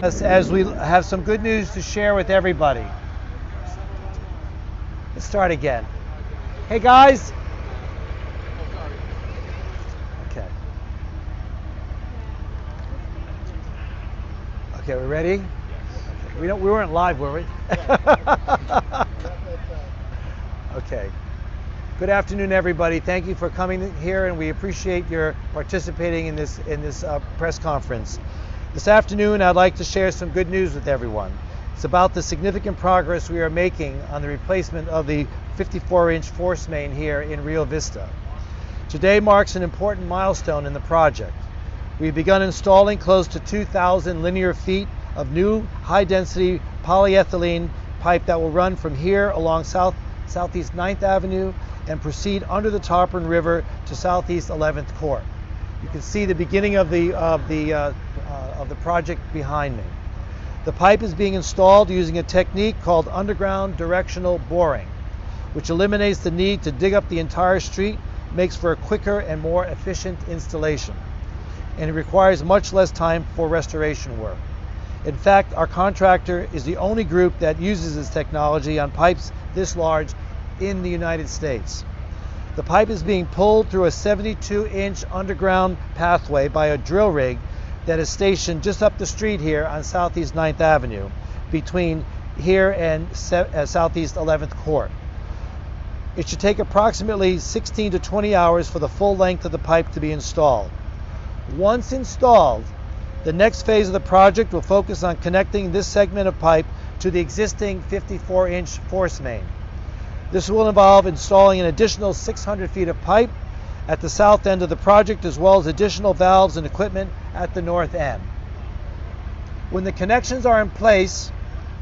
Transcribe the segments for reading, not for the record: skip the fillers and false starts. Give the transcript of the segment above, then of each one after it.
As we have some good news to share with everybody. Let's start again. Hey guys. Okay. Okay, we ready? Okay. We weren't live, were we? Okay. Good afternoon, everybody. Thank you for coming here, and we appreciate your participating in this press conference. This afternoon, I'd like to share some good news with everyone. It's about the significant progress we are making on the replacement of the 54-inch force main here in Rio Vista. Today marks an important milestone in the project. We've begun installing close to 2,000 linear feet of new high-density polyethylene pipe that will run from here along Southeast 9th Avenue and proceed under the Tarpon River to Southeast 11th Court. You can see the beginning of the project behind me. The pipe is being installed using a technique called underground directional boring, which eliminates the need to dig up the entire street, makes for a quicker and more efficient installation, and it requires much less time for restoration work. In fact, our contractor is the only group that uses this technology on pipes this large in the United States. The pipe is being pulled through a 72-inch underground pathway by a drill rig that is stationed just up the street here on Southeast 9th Avenue, between here and Southeast 11th Court. It should take approximately 16 to 20 hours for the full length of the pipe to be installed. Once installed, the next phase of the project will focus on connecting this segment of pipe to the existing 54-inch force main. This will involve installing an additional 600 feet of pipe at the south end of the project, as well as additional valves and equipment at the north end. When the connections are in place,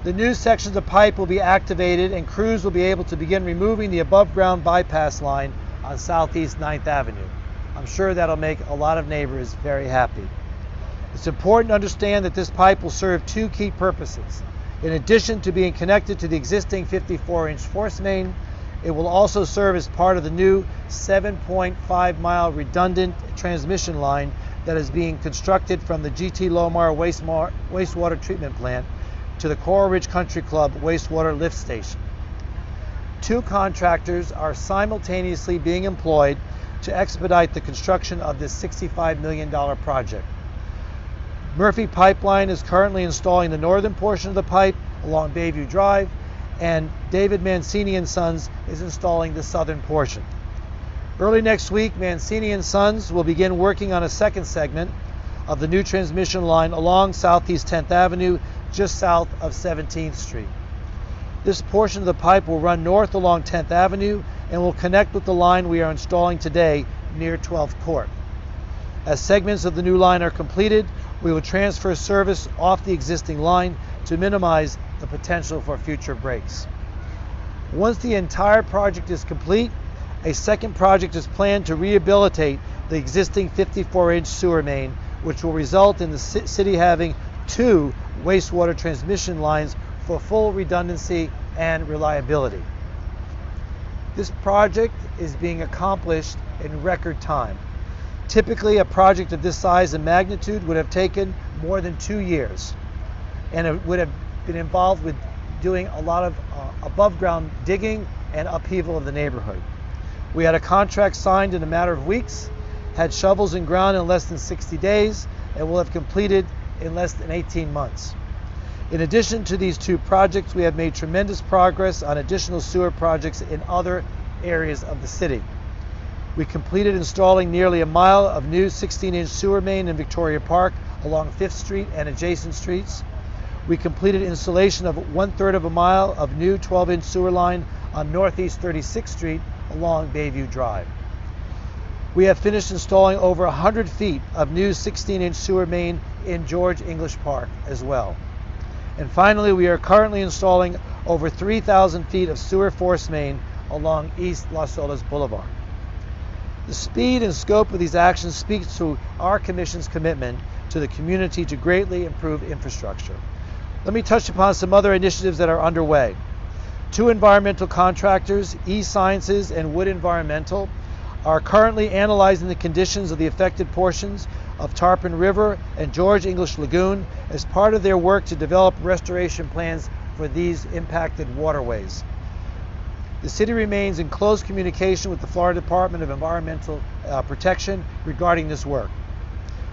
the new sections of pipe will be activated and crews will be able to begin removing the above-ground bypass line on Southeast 9th Avenue. I'm sure that'll make a lot of neighbors very happy. It's important to understand that this pipe will serve two key purposes. In addition to being connected to the existing 54-inch force main, it will also serve as part of the new 7.5-mile redundant transmission line that is being constructed from the GT Lomar wastewater treatment plant to the Coral Ridge Country Club wastewater lift station. Two contractors are simultaneously being employed to expedite the construction of this $65 million project. Murphy Pipeline is currently installing the northern portion of the pipe along Bayview Drive, and David Mancini & Sons is installing the southern portion. Early next week, Mancini & Sons will begin working on a second segment of the new transmission line along Southeast 10th Avenue, just south of 17th Street. This portion of the pipe will run north along 10th Avenue and will connect with the line we are installing today near 12th Court. As segments of the new line are completed, we will transfer service off the existing line to minimize the potential for future breaks. Once the entire project is complete, a second project is planned to rehabilitate the existing 54-inch sewer main, which will result in the city having two wastewater transmission lines for full redundancy and reliability. This project is being accomplished in record time. Typically, a project of this size and magnitude would have taken more than 2 years, and it would have been involved with doing a lot of above-ground digging and upheaval of the neighborhood. We had a contract signed in a matter of weeks, had shovels in ground in less than 60 days, and will have completed in less than 18 months. In addition to these two projects, we have made tremendous progress on additional sewer projects in other areas of the city. We completed installing nearly a mile of new 16-inch sewer main in Victoria Park along 5th Street and adjacent streets. We completed installation of 1/3 of a mile of new 12-inch sewer line on Northeast 36th Street along Bayview Drive. We have finished installing over 100 feet of new 16-inch sewer main in George English Park as well. And finally, we are currently installing over 3,000 feet of sewer force main along East Las Olas Boulevard. The speed and scope of these actions speaks to our Commission's commitment to the community to greatly improve infrastructure. Let me touch upon some other initiatives that are underway. Two environmental contractors, eSciences and Wood Environmental, are currently analyzing the conditions of the affected portions of Tarpon River and George English Lagoon as part of their work to develop restoration plans for these impacted waterways. The city remains in close communication with the Florida Department of Environmental Protection regarding this work.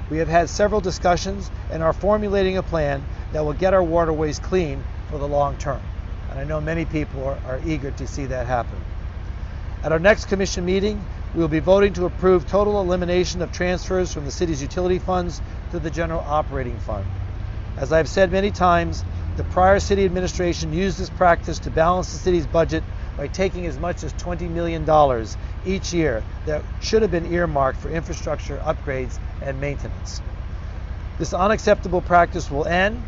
We have had several discussions and are formulating a plan that will get our waterways clean for the long term. And I know many people are eager to see that happen. At our next commission meeting, we will be voting to approve total elimination of transfers from the city's utility funds to the general operating fund. As I've said many times, the prior city administration used this practice to balance the city's budget by taking as much as $20 million each year that should have been earmarked for infrastructure upgrades and maintenance. This unacceptable practice will end.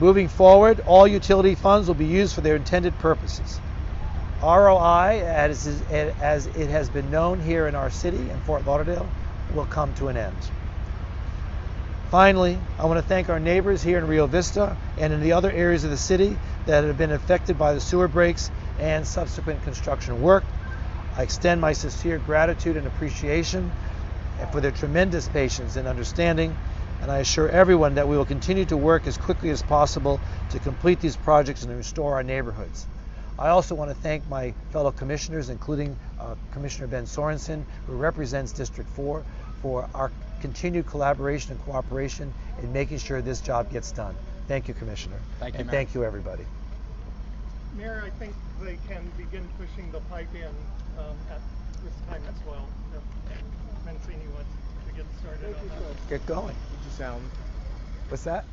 Moving forward, all utility funds will be used for their intended purposes. ROI, as it has been known here in our city in Fort Lauderdale, will come to an end. Finally, I want to thank our neighbors here in Rio Vista and in the other areas of the city that have been affected by the sewer breaks and subsequent construction work. I extend my sincere gratitude and appreciation for their tremendous patience and understanding, and I assure everyone that we will continue to work as quickly as possible to complete these projects and restore our neighborhoods. I also want to thank my fellow commissioners, including Commissioner Ben Sorensen, who represents District 4, for our continued collaboration and cooperation in making sure this job gets done. Thank you, Commissioner. Thank you, and Mayor. thank you, everybody. Mayor, I think they can begin pushing the pipe in at this time as well. Mancini wants to get started on that. Get going. Sound. What's that?